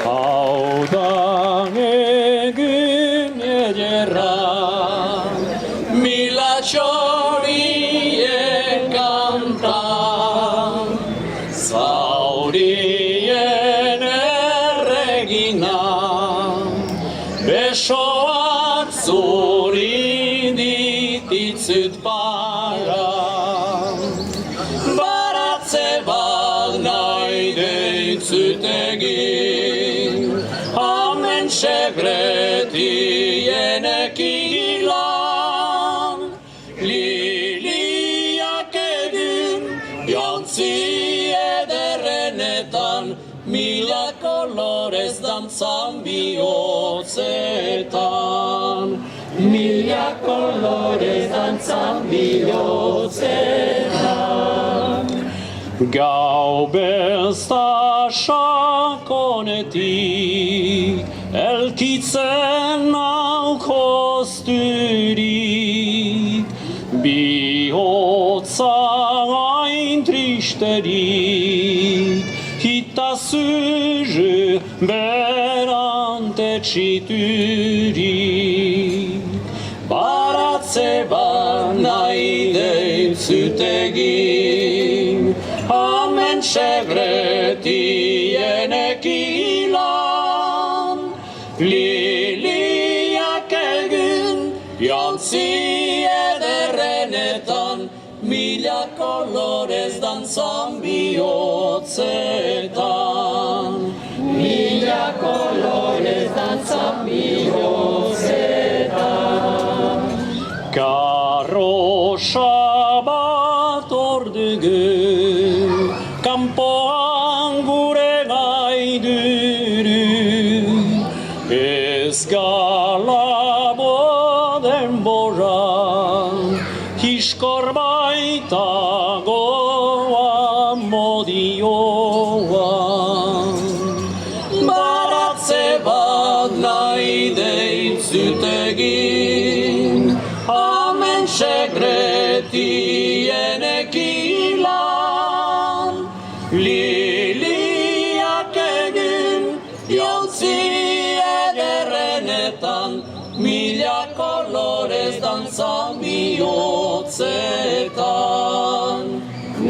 Haudan ederra, mila txorien kantan, zaurien erregina, besoak zuri dititzut para, baratze bat nahi deitzut egin, amen sekretien ekilan, liliak egin jantzi ederrenetan, mila kolorez dantzan bihotzetan. Mila kolorez dantzan bihotzetan. Gau bezta sakonetik, elkitzen naukozturik, bihotza hain tristerik, hita zuzü berante txiturik. Baratze bat nahi deitzut egin, amen sekretien ekilan, liliak egin jantzi ederrenetan, mila kolorez dantzan bihotzetan. Mila kolorez dantzan bihotzetan. Karrosa bat ordugu, kanpoan gure gaiduru, ez galabo denbora, hiskor baitagoa modioa. Baratze bat nahi deitzut egin, amen sekretien ekilan, liliak egin jantzi ederrenetan, mila kolorez dantzan bihotzetan.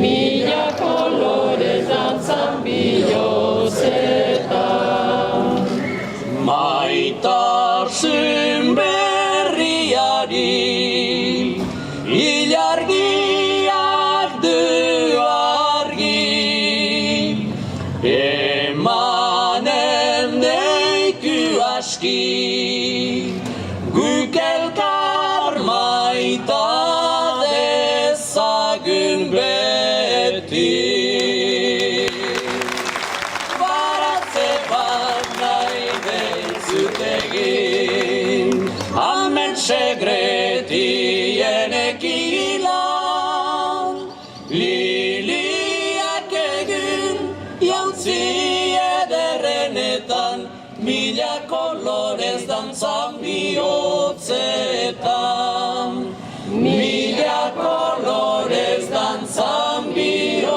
Mila kolorez dantzan bihotzetan. Maitasun berriari, ilargiak du argi, emanen deiku aski, guk elkar maita dezagun beti. Baratze bat nahi deitzut egin, amen sekretien ekilan, liliak egin jantzi ederrenetan, mila kolorez dantzan bihotzetan. Mila kolorez dantzan bihotzetan.